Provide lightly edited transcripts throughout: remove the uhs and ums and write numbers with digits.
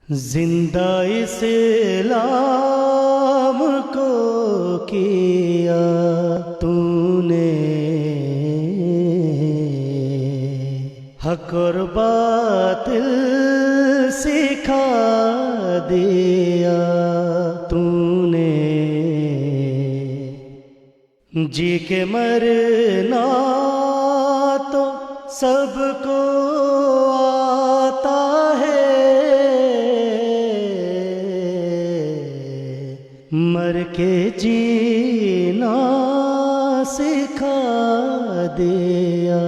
زندہ اسلام کو کیا تو نے، حق اور باطل سکھا دیا تو نے، جی کے مرنا تو سب کو آتا ہے، مر کے جینا سکھا دیا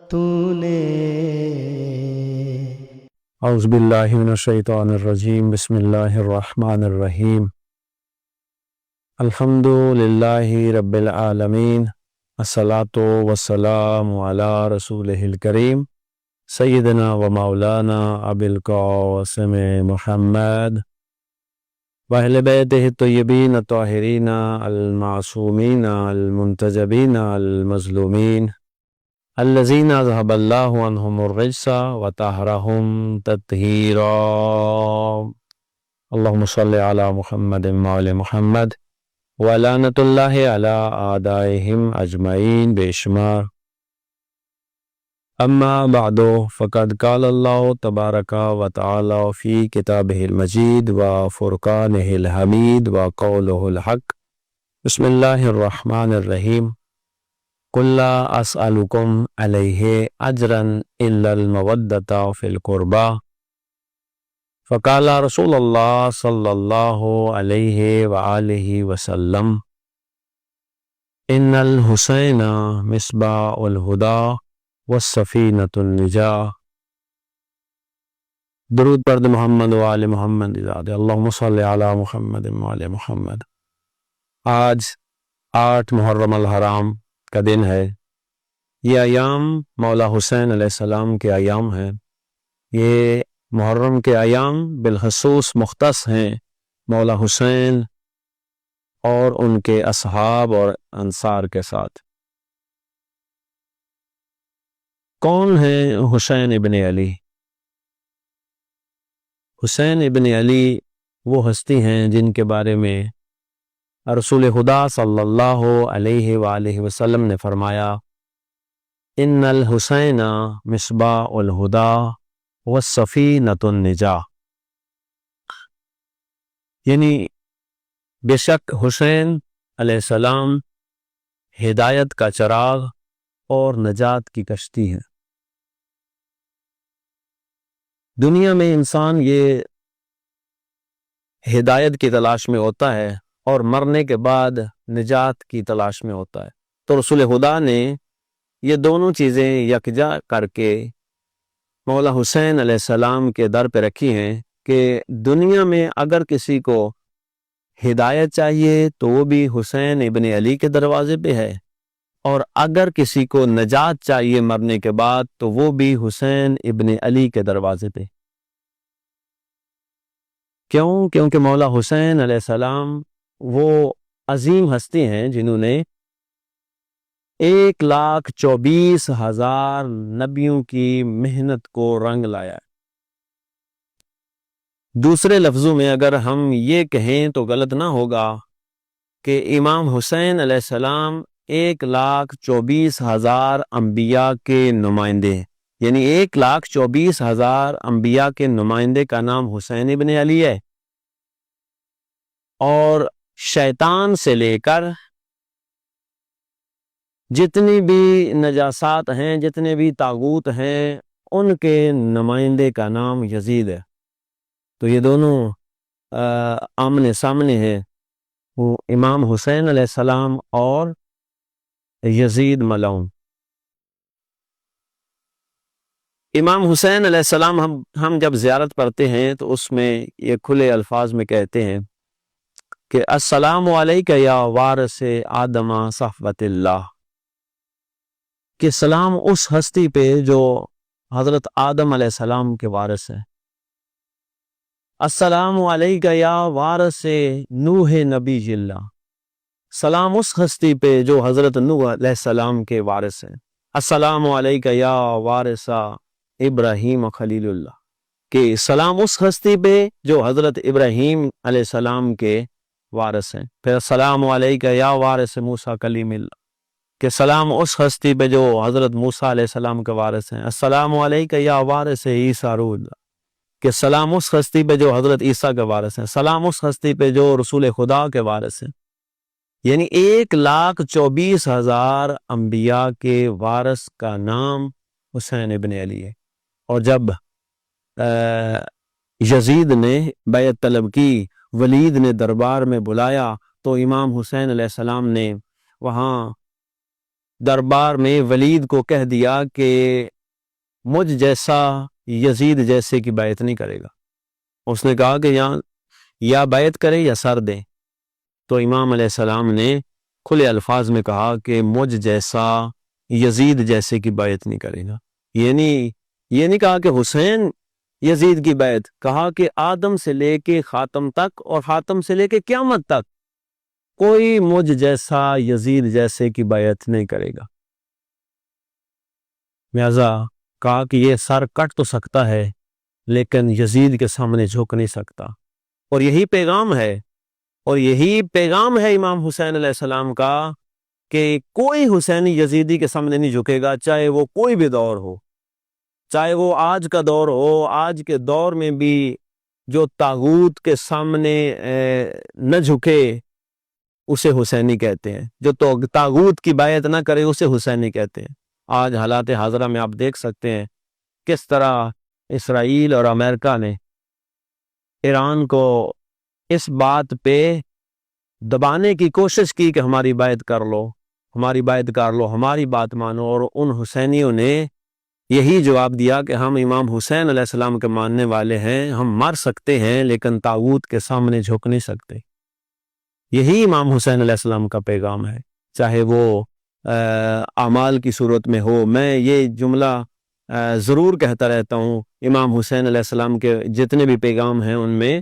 تو نے۔ اعوذ باللہ من الشیطان الرجیم، بسم اللہ الرحمن الرحیم۔ الحمد للہ رب العالمین، الصلاۃ والسلام علی رسولہ الکریم سیدنا و مولانا ابی القاسم محمد واہل بیتہ الطیبین الطاہرین المعصومین المنتجبین المظلومین الذین اذھب اللہ عنہم الرجس وطہرہم تطہیرا۔ اللہم صلی علی محمد وآل محمد ولعنۃ اللہ علی اعدائہم اجمعین بے شمار۔ اما بعد فقد قال اللہ تبارک و تعالی فی کتابہ المجید و فرقانہ الحمید و قولہ الحق۔ بسم اللہ الرحمن الرحیم۔ قل لا اسألکم علیہ اجرا الا المودۃ فی القربى، فقال رسول اللہ صلی اللہ علیہ وآلہ وسلم ان الحسین مصباح الہدی والسفینۃ النجاۃ۔ درود پرد محمد و آل محمد زادہ، اللہم صلی علی محمد و آل محمد۔ آج 8 محرم الحرام کا دن ہے۔ یہ ایام مولا حسین علیہ السلام کے ایام ہیں۔ یہ محرم کے ایام بالخصوص مختص ہیں مولا حسین اور ان کے اصحاب اور انصار کے ساتھ۔ کون ہیں حسین ابن علی؟ حسین ابن علی وہ ہستی ہیں جن کے بارے میں رسول خدا صلی اللہ علیہ وآلہ وسلم نے فرمایا ان الحسین مصباح الہدی والسفینۃ النجاۃ، یعنی بے شک حسین علیہ السلام ہدایت کا چراغ اور نجات کی کشتی ہے۔ دنیا میں انسان یہ ہدایت کی تلاش میں ہوتا ہے اور مرنے کے بعد نجات کی تلاش میں ہوتا ہے، تو رسول خدا نے یہ دونوں چیزیں یکجا کر کے مولا حسین علیہ السلام کے در پہ رکھی ہیں کہ دنیا میں اگر کسی کو ہدایت چاہیے تو وہ بھی حسین ابن علی کے دروازے پہ ہے، اور اگر کسی کو نجات چاہیے مرنے کے بعد تو وہ بھی حسین ابن علی کے دروازے پہ۔ کیونکہ مولا حسین علیہ السلام وہ عظیم ہستی ہیں جنہوں نے 1,24,000 نبیوں کی محنت کو رنگ لایا ہے۔ دوسرے لفظوں میں اگر ہم یہ کہیں تو غلط نہ ہوگا کہ امام حسین علیہ السلام 1,24,000 انبیاء کے نمائندے ہیں، یعنی 1,24,000 انبیاء کے نمائندے کا نام حسین ابن علی ہے، اور شیطان سے لے کر جتنی بھی نجاسات ہیں، جتنے بھی طاغوت ہیں، ان کے نمائندے کا نام یزید ہے۔ تو یہ دونوں آمنے سامنے ہیں، وہ امام حسین علیہ السلام اور یزید ملعون۔ امام حسین علیہ السلام ہم جب زیارت پڑھتے ہیں تو اس میں یہ کھلے الفاظ میں کہتے ہیں کہ السلام علیک یا وارث آدم صفوت اللہ، کہ سلام اس ہستی پہ جو حضرت آدم علیہ السلام کے وارث ہے۔ السلام علیک یا وارث نوح نبی اللہ، سلام اس ہستی پہ جو حضرت نوح علیہ السلام کے وارث ہیں۔ السلام علیک یا وارث ابراہیم خلیل اللہ، کہ سلام اس ہستی پہ جو حضرت ابراہیم علیہ السلام کے وارث ہیں، پھر السلام علیکہ یا وارث موسیٰ کلیم اللہ، کہ سلام اس ہستی پہ جو حضرت موسیٰ علیہ السلام کے وارث ہیں، السلام علیکہ یا وارث عیسیٰ روح اللہ، کہ سلام اس ہستی پہ جو حضرت عیسیٰ کے وارث ہیں، سلام اس ہستی پہ جو رسول خدا کے وارث ہیں۔ یعنی 1,24,000 انبیاء کے وارث کا نام حسین ابن علی ہے۔ اور جب یزید نے بیعت طلب کی، ولید نے دربار میں بلایا، تو امام حسین علیہ السلام نے وہاں دربار میں ولید کو کہہ دیا کہ مجھ جیسا یزید جیسے کی بیعت نہیں کرے گا۔ اس نے کہا کہ یا بیعت کرے یا سر دیں۔ تو امام علیہ السلام نے کھلے الفاظ میں کہا کہ مجھ جیسا یزید جیسے کی بیعت نہیں کرے گا۔ یعنی یہ نہیں کہا کہ حسین یزید کی بیعت، کہا کہ آدم سے لے کے خاتم تک اور خاتم سے لے کے قیامت تک کوئی مجھ جیسا یزید جیسے کی بیعت نہیں کرے گا۔ لہذا کہا کہ یہ سر کٹ تو سکتا ہے لیکن یزید کے سامنے جھک نہیں سکتا۔ اور یہی پیغام ہے، اور یہی پیغام ہے امام حسین علیہ السلام کا، کہ کوئی حسینی یزیدی کے سامنے نہیں جھکے گا، چاہے وہ کوئی بھی دور ہو، چاہے وہ آج کا دور ہو۔ آج کے دور میں بھی جو طاغوت کے سامنے نہ جھکے اسے حسینی کہتے ہیں، جو طاغوت کی بیعت نہ کرے اسے حسینی کہتے ہیں۔ آج حالات حاضرہ میں آپ دیکھ سکتے ہیں کس طرح اسرائیل اور امریکہ نے ایران کو اس بات پہ دبانے کی کوشش کی کہ ہماری بیعت کر لو، ہماری بیعت کر لو، ہماری بات مانو، اور ان حسینیوں نے یہی جواب دیا کہ ہم امام حسین علیہ السلام کے ماننے والے ہیں، ہم مر سکتے ہیں لیکن طاغوت کے سامنے جھک نہیں سکتے۔ یہی امام حسین علیہ السلام کا پیغام ہے، چاہے وہ اعمال کی صورت میں ہو۔ میں یہ جملہ ضرور کہتا رہتا ہوں امام حسین علیہ السلام کے جتنے بھی پیغام ہیں ان میں،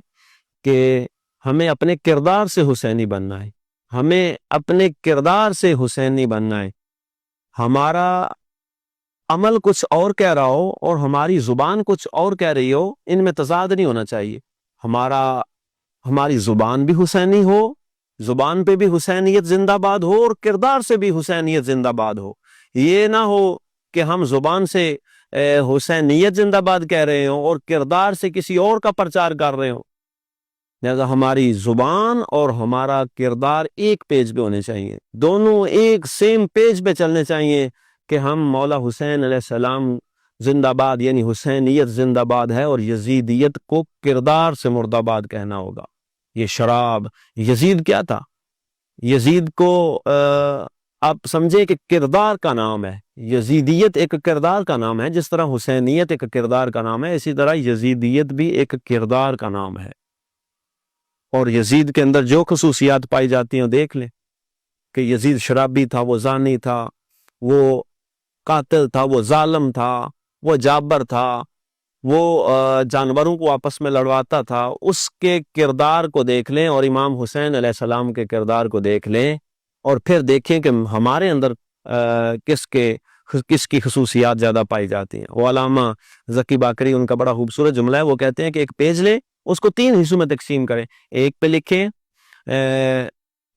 کہ ہمیں اپنے کردار سے حسینی بننا ہے، ہمیں اپنے کردار سے حسینی بننا ہے۔ ہمارا عمل کچھ اور کہہ رہا ہو اور ہماری زبان کچھ اور کہہ رہی ہو، ان میں تضاد نہیں ہونا چاہیے۔ ہماری زبان بھی حسینی ہو، زبان پہ بھی حسینیت زندہ باد ہو، اور کردار سے بھی حسینیت زندہ باد ہو۔ یہ نہ ہو کہ ہم زبان سے حسینیت زندہ باد کہہ رہے ہوں اور کردار سے کسی اور کا پرچار کر رہے ہوں۔ لہذا ہماری زبان اور ہمارا کردار ایک پیج پہ ہونے چاہیے، دونوں ایک سیم پیج پہ چلنے چاہیے، کہ ہم مولا حسین علیہ السلام زندہ باد، یعنی حسینیت زندہ باد ہے، اور یزیدیت کو کردار سے مرد آباد کہنا ہوگا۔ یہ شراب، یزید کیا تھا؟ یزید کو آپ سمجھے کہ کردار کا نام ہے، یزیدیت ایک کردار کا نام ہے، جس طرح حسینیت ایک کردار کا نام ہے، اسی طرح یزیدیت بھی ایک کردار کا نام ہے۔ اور یزید کے اندر جو خصوصیات پائی جاتی ہیں دیکھ لیں، کہ یزید شرابی تھا، وہ زانی تھا، وہ قاتل تھا، وہ ظالم تھا، وہ جابر تھا، وہ جانوروں کو آپس میں لڑواتا تھا۔ اس کے کردار کو دیکھ لیں اور امام حسین علیہ السلام کے کردار کو دیکھ لیں، اور پھر دیکھیں کہ ہمارے اندر کس کی خصوصیات زیادہ پائی جاتی ہیں۔ وہ علامہ ذکی باقری، ان کا بڑا خوبصورت جملہ ہے، وہ کہتے ہیں کہ ایک پیج لیں، اس کو 3 حصوں میں تقسیم کریں، ایک پہ لکھیں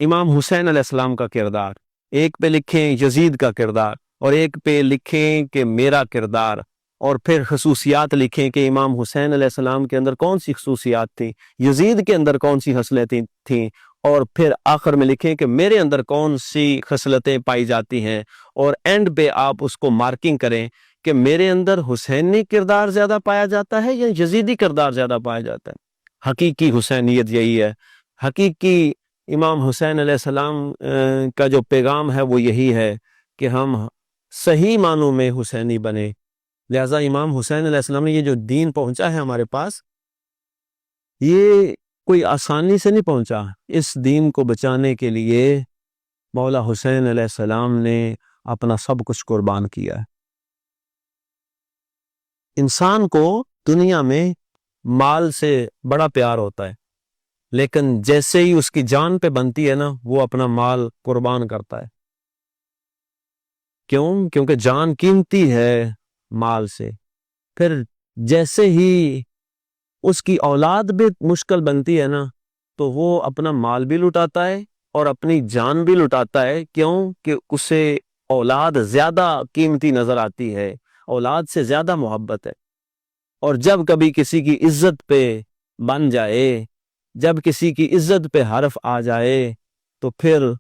امام حسین علیہ السلام کا کردار، ایک پہ لکھیں یزید کا کردار، اور ایک پہ لکھیں کہ میرا کردار، اور پھر خصوصیات لکھیں کہ امام حسین علیہ السلام کے اندر کون سی خصوصیات تھیں، یزید کے اندر کون سی خصلتیں تھیں، اور پھر آخر میں لکھیں کہ میرے اندر کون سی خصلتیں پائی جاتی ہیں، اور اینڈ پہ آپ اس کو مارکنگ کریں کہ میرے اندر حسینی کردار زیادہ پایا جاتا ہے یا یزیدی کردار زیادہ پایا جاتا ہے۔ حقیقی حسینیت یہی ہے، حقیقی امام حسین علیہ السلام کا جو پیغام ہے وہ یہی ہے کہ ہم صحیح معنوں میں حسینی بنے۔ لہذا امام حسین علیہ السلام نے یہ جو دین پہنچا ہے ہمارے پاس، یہ کوئی آسانی سے نہیں پہنچا۔ اس دین کو بچانے کے لیے مولا حسین علیہ السلام نے اپنا سب کچھ قربان کیا ہے۔ انسان کو دنیا میں مال سے بڑا پیار ہوتا ہے، لیکن جیسے ہی اس کی جان پہ بنتی ہے نا، وہ اپنا مال قربان کرتا ہے۔ کیوں؟ کیونکہ جان قیمتی ہے مال سے۔ پھر جیسے ہی اس کی اولاد بھی مشکل بنتی ہے نا تو وہ اپنا مال بھی لٹاتا ہے اور اپنی جان بھی لٹاتا ہے. کیوں کہ اسے اولاد زیادہ قیمتی نظر آتی ہے, اولاد سے زیادہ محبت ہے. اور جب کبھی کسی کی عزت پہ بن جائے, جب کسی کی عزت پہ حرف آ جائے تو پھر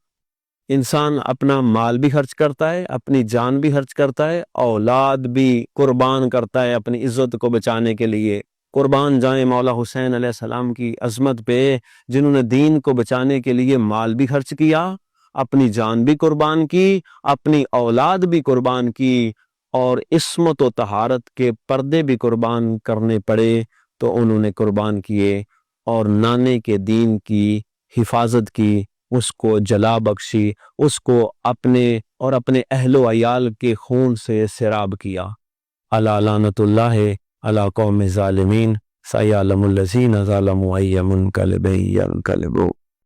انسان اپنا مال بھی خرچ کرتا ہے, اپنی جان بھی خرچ کرتا ہے, اولاد بھی قربان کرتا ہے اپنی عزت کو بچانے کے لیے. قربان جائیں مولا حسین علیہ السلام کی عظمت پہ, جنہوں نے دین کو بچانے کے لیے مال بھی خرچ کیا, اپنی جان بھی قربان کی, اپنی اولاد بھی قربان کی, اور عصمت و طہارت کے پردے بھی قربان کرنے پڑے تو انہوں نے قربان کیے, اور نانے کے دین کی حفاظت کی, اس کو جلا بخشی, اس کو اپنے اور اپنے اہل و عیال کے خون سے سیراب کیا. الا لعنت اللہ علی قوم ظالمین سیعلم الذین ظلموا ای منقلب ینقلبون.